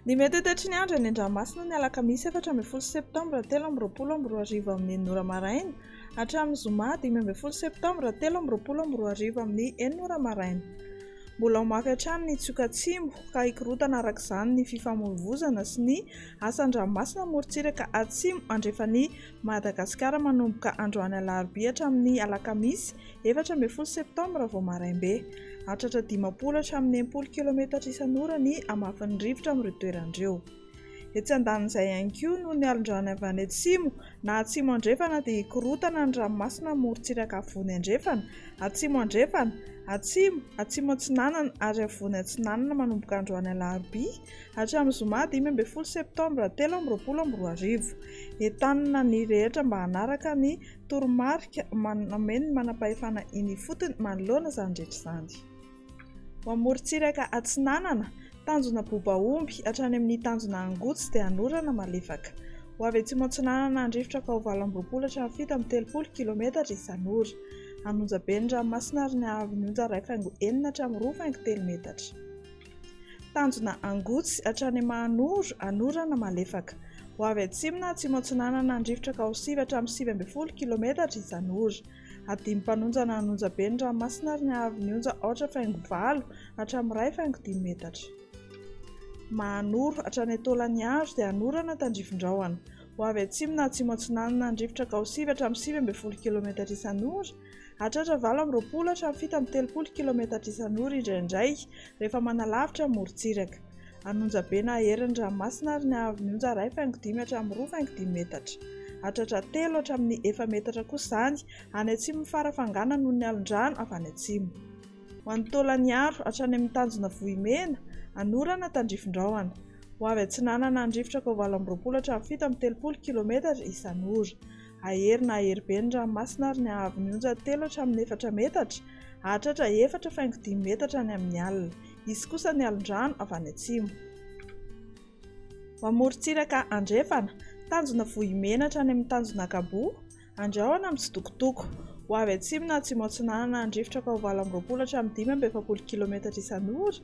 Ny mety tetry ny andro any Andranomasina ny alakamisy 14 septambra 2024 amin'ny 9 maraina hatramin'ny zoma 15 septambra 2024 amin'ny 9 maraina. Mbola mamaky hatrany ny tsioka atsimo ka hikorotana araka izany ny fifamoivoizana sy ny asan-dranomasina morontsiraka atsimo andrefan'ny Madagasikara manomboka androany alarobia hatramin'ny alakamisy 14 septambra vao maraimbe. Hatratra 10 hatramin'ny 80 km isan'ora ny hamafan'ny rivotra amin'ireo toerandreo. Etsy andanin'izay ihany koa noho ny alondrano avy any atsimo na atsimo andrefana dia hikorotana ny ranomasina morontsiraka avony andrefana, atsimo andrefana, atsimo atsinanana ary avony atsinanana manomboka androany alarobia hatramin'ny zoma 15 septambra 2024. Entanina ny rehetra mba hanaraka ny toromarika manameny manam-pahefana iny fotony manoloana izany rehetra izany. Ho amorontsiraka atsinanana tanjona bobaomby hatrany amin'ny tanjona angotsy dia hanorana malefaka. Ho avy atsimo atsinanana andrivotra ka ho 20 hatramin'ny 30 km isan'ora. Anonja be ny ranomasina ary ny hahavon'ny onja 1.4 hatramin'ny 2.3 metatra. Tanjona angotsy hatrany Mahanoro hanorana malefaka. Ho avy atsimo na atsimo atsinanana andrivotra ka ho 9 hatramin'ny 9 km isan'ora. Adimy mpanonja na anonja be ny ranomasina ary ny hahavon'ny onja 8.4 hatramin'ny 2.5 metatra. Mahanoro hatrany Taolagnaro dia hanorana tandrifin-drahona. Ho avy atsimo na atsimo atsinanana andrivotra ka ho 9 hatramin'ny 9 km isan'ora. Hatratra 20 hatramin'ny 30 km isan'ora indraindray rehefa manalavitra morontsiraka. Anonja be na herin'ny ranomasina ary ny hahavon'ny onja 2.5 hatramin'ny 2.5 metatra. Hatratra 3 hatramin'ny 1 metatra kosa izany any atsimo farafangana noho ny alondrano avy any atsimo. Ho an'ny Taolagnaro hatrany amin'ny tanjona Vohimena hanorana tandrifin-drahona. Ho avy atsinanana andrivotra ka ho 20 hatramin'ny 30 km isan'ora. Ahery na ahery be ny ranomasina ary ny hahavon'ny onja 3 hatramin'ny 4 metatra. Hatratra 4.5 metatra ny amin'ny alina. Izy kosa ny alondrano avy any atsimo. Ho amorontsiraka andrefana tanjona Vohimena hatrany amin'ny tanjona Kabo andrahoana amin'ny Tsitokotoko. Ho avy atsimo na atsimo atsinanana andrivotra ka ho 20 hatramin'ny 5.70 km isan'ora.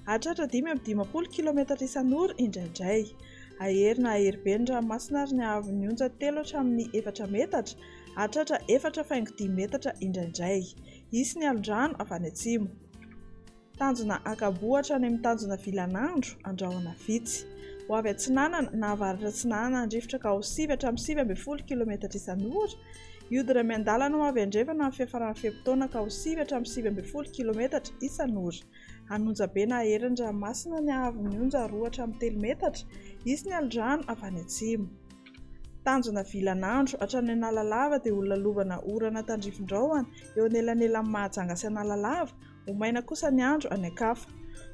Hatratra 5.10 km isan'ora indraindray. Ahery na ahery be ny ranomasina ary ny hahavon'ny onja 3 hatramin'ny 4 metatra. Hatratra 4.5 metatra indraindray. Izy ny alondrano avy any atsimo. Tanjona Akabo hatrany amin'ny tanjona Vilanandro andrahoana vitsy. Ho avy atsinanana na avaratra atsinanana andrivotra ka ho 9 hatramin'ny 9 km isan'ora. Iodina miandalana ho avy andrefana amin'ny fiafaran'ny feim-potoana ka ho 9 hatramin'ny 9 km isan'ora. Anonja be na herin'ny ranomasina ny hahavon'ny onja 2 hatramin'ny 3 metatra. Izy ny alondrano avy any atsimo. Tanjona Vilanandro hatrany Analalava dia olona lovana orana tandrifin-drahona eo anelanelan'ny Mahajanga sy Analalava. Ho maina kosa ny andro any Ankafa.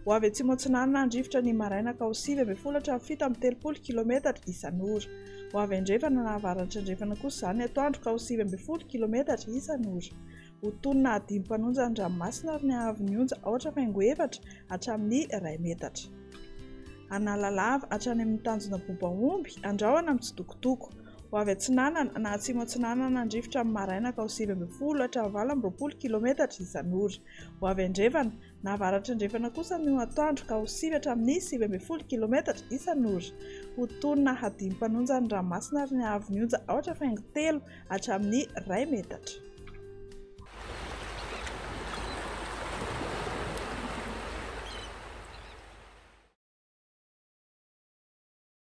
Ho avy atsimo atsinanana andrivotra ny maraina ka ho 9 hatramin'ny 7 km isan'ora. Ho avy andrefana na avaratra andrefana kosa izany atoandro ka ho 9 km isan'ora. Ho tonina adimy mpanonja ny ranomasina ary ny hahavon'ny onja 8.4 hatramin'ny 1 metatra. Analalava hatrany amin'ny tanjona Bobaomby andrahoana amin'ny Tsitokotoko. Ho avy atsinanana na atsimo atsinanana andrivotra amin'ny maraina ka ho 9 hatramin'ny 20 km isan'ora. Ho avy andrefana na avaratra andrefana kosa ny atoandro ka ho 9 hatramin'ny 9 km isan'ora. Ho tonina adimy mpanonja ny ranomasina ary ny hahavon'ny onja 8.3 hatramin'ny 1 metatra.